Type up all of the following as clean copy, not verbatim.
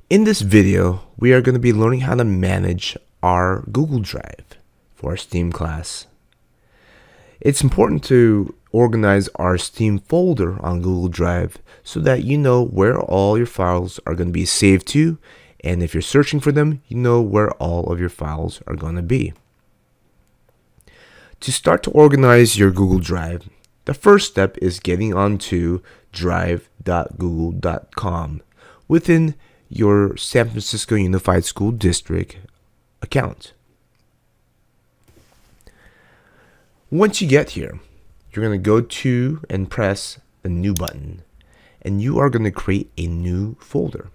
In this video, we are going to be learning how to manage our Google Drive for our Steam class. It's important to organize our Steam folder on Google Drive so that you know where all your files are going to be saved to, and if you're searching for them, you know where all of your files are going to be. To start to organize your Google Drive, the first step is getting onto drive.google.com within your San Francisco Unified School District account. Once you get here, you're going to go to and press the new button, and you are going to create a new folder.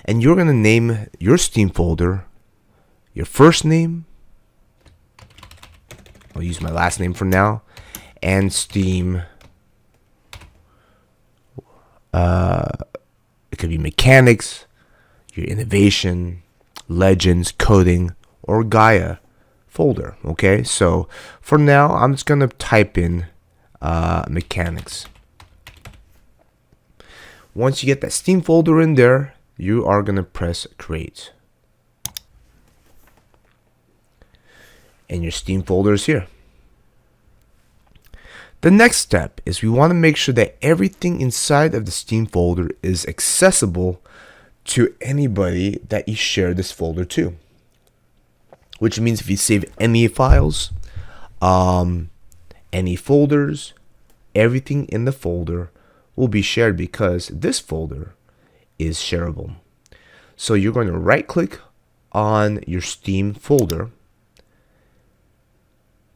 And you're going to name your Steam folder your first name, I'll use my last name for now, and Steam. It could be mechanics, your innovation, legends, coding, or Gaia folder. Okay, so for now, I'm just gonna type in mechanics. Once you get that Steam folder in there, you are gonna press create, and your Steam folder is here. The next step is we want to make sure that everything inside of the Steam folder is accessible to anybody that you share this folder to. Which means if you save any files, any folders, everything in the folder will be shared because this folder is shareable. So you're going to right click on your Steam folder,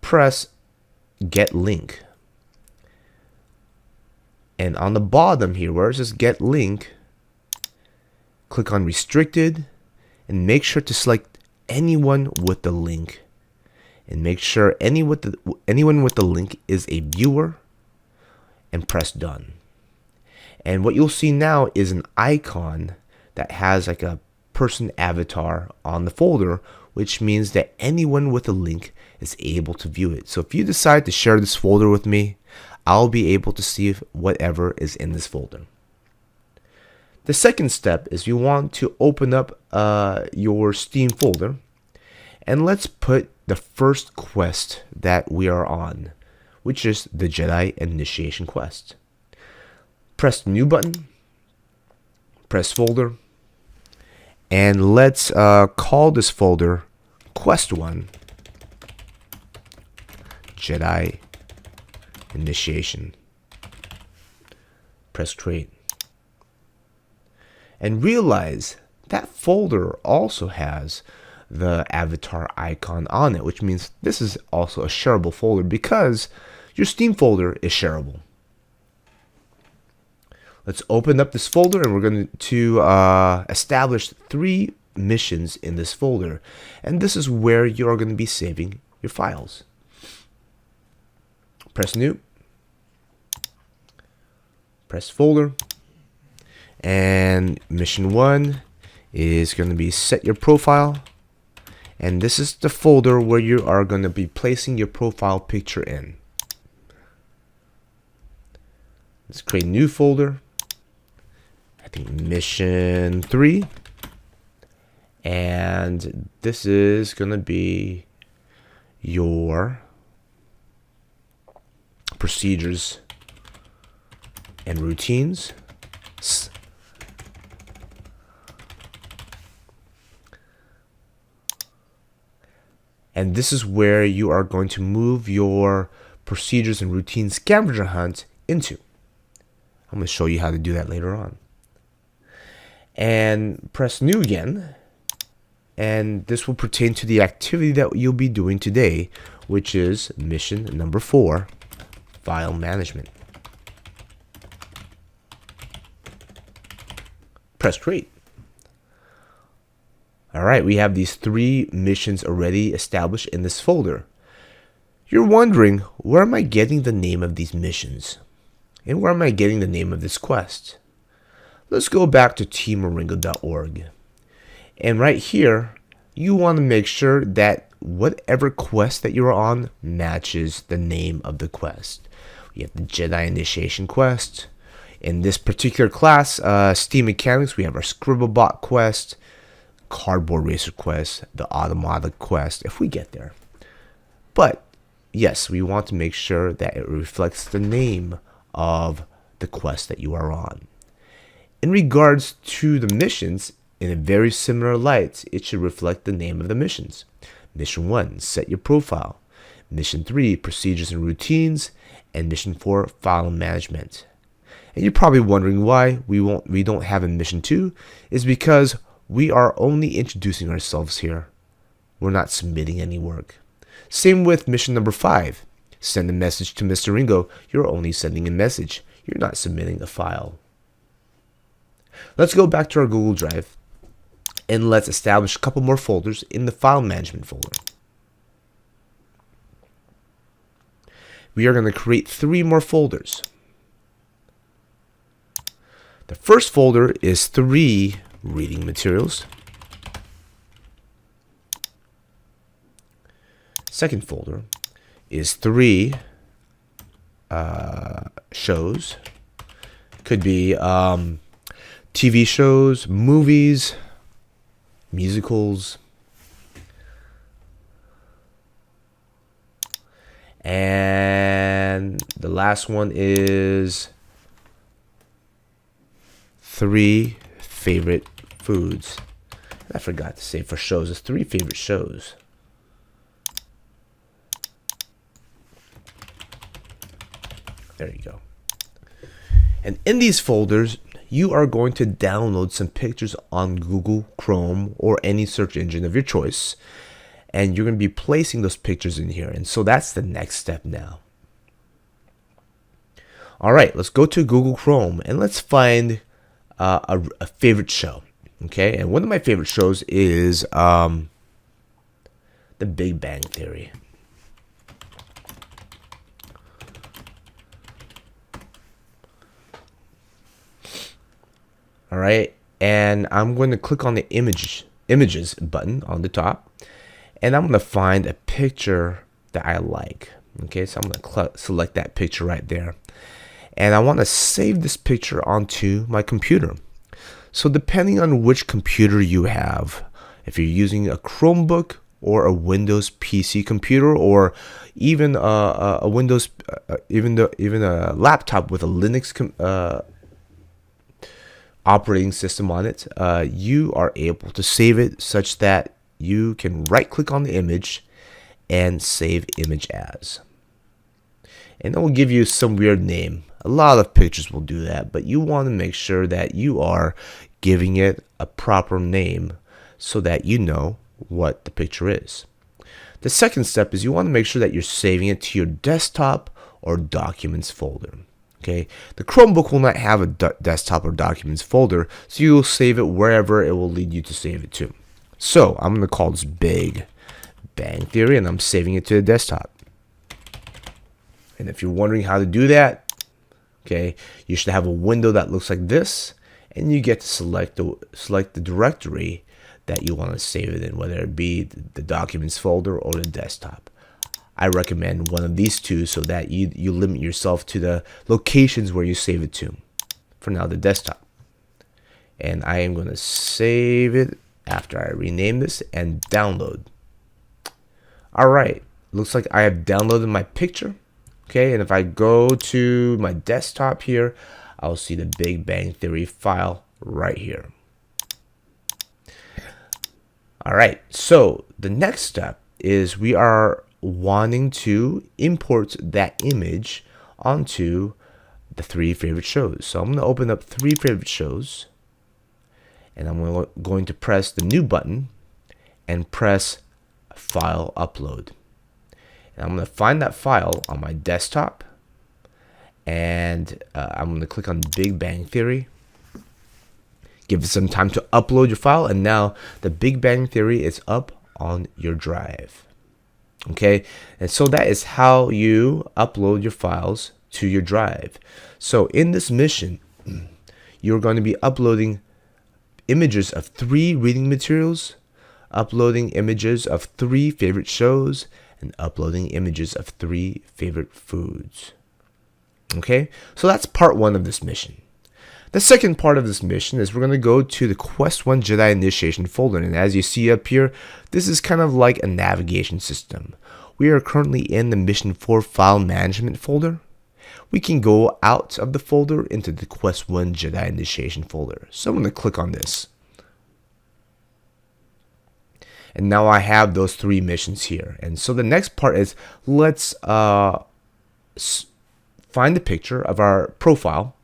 press get link. And on the bottom here, where it says get link, click on restricted and make sure to select anyone with the link. And make sure anyone with the link is a viewer, and press done. And what you'll see now is an icon that has like a person avatar on the folder, which means that anyone with a link is able to view it. So if you decide to share this folder with me, I'll be able to see whatever is in this folder. The second step is you want to open up your Steam folder, and let's put the first quest that we are on, which is the Jedi Initiation quest. Press the new button, press folder, and let's call this folder Quest 1 Jedi Initiation. Press create. And realize that folder also has the avatar icon on it, which means this is also a shareable folder because your Steam folder is shareable. Let's open up this folder, and we're going to establish 3 missions in this folder. And this is where you're going to be saving your files. Press new, press folder, and mission 1 is going to be set your profile, and this is the folder where you are going to be placing your profile picture in. Let's create a new folder, I think mission 3, and this is going to be your procedures and routines. And this is where you are going to move your procedures and routines scavenger hunt into. I'm going to show you how to do that later on. And press new again. And this will pertain to the activity that you'll be doing today, which is mission number 4. File management. Press create. Alright, we have these 3 missions already established in this folder. You're wondering, where am I getting the name of these missions? And where am I getting the name of this quest? Let's go back to teammoringa.org. And right here, you want to make sure that whatever quest that you're on matches the name of the quest. You have the Jedi Initiation quest. In this particular class, Steam Mechanics, we have our Scribblebot quest, Cardboard Racer quest, the Automata quest, if we get there. But yes, we want to make sure that it reflects the name of the quest that you are on. In regards to the missions, in a very similar light, it should reflect the name of the missions. Mission 1, set your profile. Mission 3, procedures and routines. And Mission 4, file management. And you're probably wondering why we don't have a Mission 2 is because we are only introducing ourselves here. We're not submitting any work. Same with mission number 5. Send a message to Mr. Ringo. You're only sending a message. You're not submitting a file. Let's go back to our Google Drive and let's establish a couple more folders in the file management folder. We are going to create 3 more folders. The first folder is 3 reading materials. Second folder is 3 shows. Could be TV shows, movies, musicals. And the last one is 3 favorite foods. I forgot to say for shows, it's 3 favorite shows. There you go. And in these folders, you are going to download some pictures on Google Chrome or any search engine of your choice. And you're going to be placing those pictures in here. And so that's the next step now. All right, let's go to Google Chrome and let's find a favorite show. Okay, and one of my favorite shows is The Big Bang Theory. All right, and I'm going to click on the images button on the top, and I'm going to find a picture that I like. Okay, so I'm going to select that picture right there, and I want to save this picture onto my computer. So depending on which computer you have, if you're using a Chromebook or a Windows PC computer, or even a Windows, even a laptop with a Linux operating system on it, you are able to save it such that you can right click on the image and save image as, and it will give you some weird name. A lot of pictures will do that, but you want to make sure that you are giving it a proper name so that you know what the picture is. The second step is you want to make sure that you're saving it to your desktop or documents folder. Okay, the Chromebook will not have a desktop or documents folder, so you'll save it wherever it will lead you to save it to. So I'm going to call this Big Bang Theory, and I'm saving it to the desktop. And if you're wondering how to do that, okay, you should have a window that looks like this, and you get to select the directory that you want to save it in, whether it be the documents folder or the desktop. I recommend one of these two so that you limit yourself to the locations where you save it to. For now, the desktop. And I am going to save it after I rename this and download. All right, looks like I have downloaded my picture. Okay, and if I go to my desktop here, I'll see the Big Bang Theory file right here. All right, so the next step is we are wanting to import that image onto the 3 favorite shows. So I'm going to open up 3 favorite shows, and I'm going to press the new button and press File Upload. And I'm going to find that file on my desktop, and I'm going to click on Big Bang Theory. Give it some time to upload your file, and now the Big Bang Theory is up on your drive. Okay, and so that is how you upload your files to your drive. So in this mission, you're going to be uploading images of 3 reading materials, uploading images of 3 favorite shows, and uploading images of 3 favorite foods. Okay, so that's part 1 of this mission. The second part of this mission is we're going to go to the Quest 1 Jedi Initiation folder, and as you see up here, this is kind of like a navigation system. We are currently in the Mission 4 File Management folder. We can go out of the folder into the Quest 1 Jedi Initiation folder. So I'm going to click on this. And now I have those 3 missions here. And so the next part is let's find the picture of our profile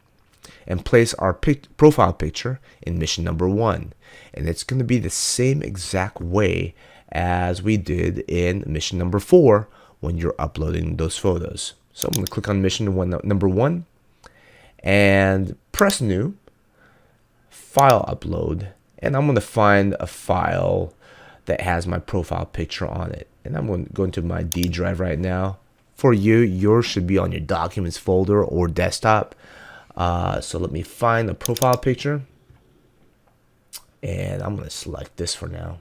and place our profile picture in mission number 1. And it's going to be the same exact way as we did in mission number 4 when you're uploading those photos. So I'm going to click on mission number 1 and press new, file upload, and I'm going to find a file that has my profile picture on it. And I'm going to go into my D drive right now. For you, yours should be on your documents folder or desktop. So let me find a profile picture, and I'm going to select this for now.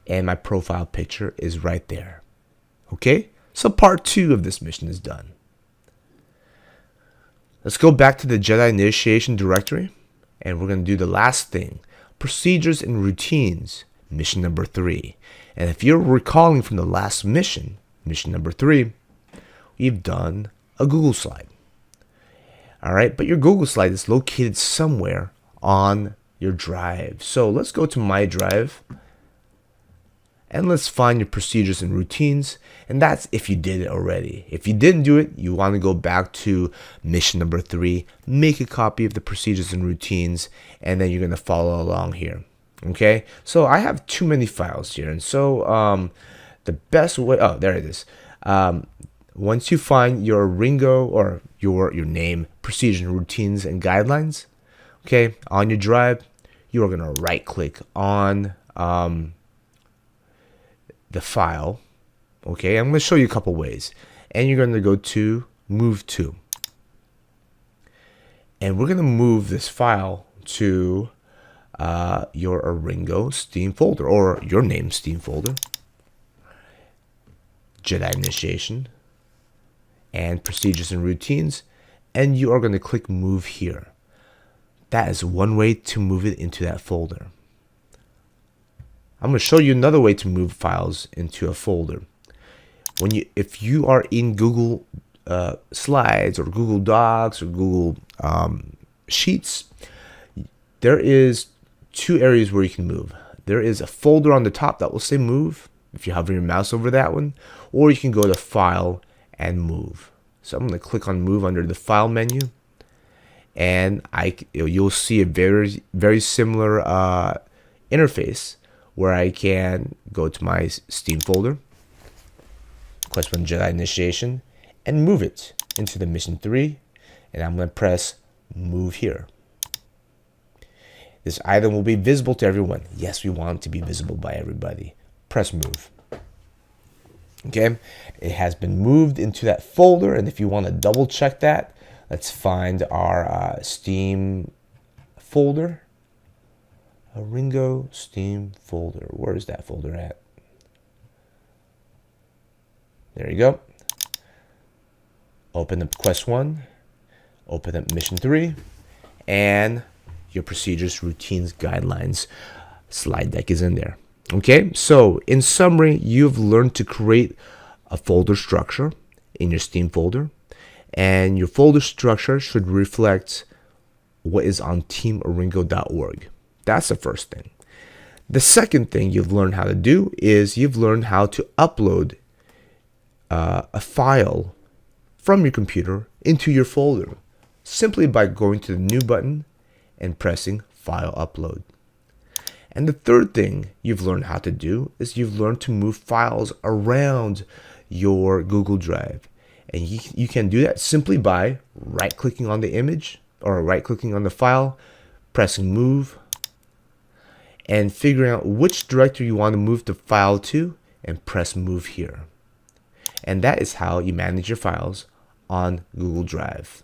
And my profile picture is right there. Okay, so part 2 of this mission is done. Let's go back to the Jedi Initiation directory, and we're going to do the last thing, procedures and routines, mission number 3. And if you're recalling from the last mission, mission number 3, we've done a Google slide. All right, but your Google slide is located somewhere on your drive. So let's go to my drive and let's find your procedures and routines. And that's if you did it already. If you didn't do it, you want to go back to mission number 3, make a copy of the procedures and routines, and then you're going to follow along here. Okay, so I have too many files here, and so the best way, oh, there it is. Once you find your Ringo or your name, procedures and routines and guidelines, okay, on your drive, you are going to right click on the file. Okay, I'm going to show you a couple ways, and you're going to go to move to, and we're going to move this file to your Ringo Steam folder, or your name Steam folder, Jedi Initiation, and procedures and routines, and you are going to click move here. That is one way to move it into that folder. I'm going to show you another way to move files into a folder. If you are in Google Slides or Google Docs or Google Sheets, there is 2 areas where you can move. There is a folder on the top that will say move if you hover your mouse over that one, or you can go to file and move. So I'm going to click on move under the file menu, and you'll see a very similar interface where I can go to my Steam folder, Quest 1 Jedi Initiation, and move it into the mission 3, and I'm going to press move here. This item will be visible to everyone. Yes, we want it to be visible by everybody. Press move. Okay, it has been moved into that folder, and if you want to double check that, let's find our Steam folder. A Ringo Steam folder. Where is that folder at? There you go. Open up Quest 1, open up Mission 3, and your procedures, routines, guidelines slide deck is in there. Okay, so in summary, you've learned to create a folder structure in your Steam folder, and your folder structure should reflect what is on teamaringo.org. That's the first thing. The second thing you've learned how to do is you've learned how to upload a file from your computer into your folder simply by going to the new button and pressing file upload. And the third thing you've learned how to do is you've learned to move files around your Google Drive. And you can do that simply by right-clicking on the image or right-clicking on the file, pressing move, and figuring out which directory you want to move the file to, and press move here. And that is how you manage your files on Google Drive.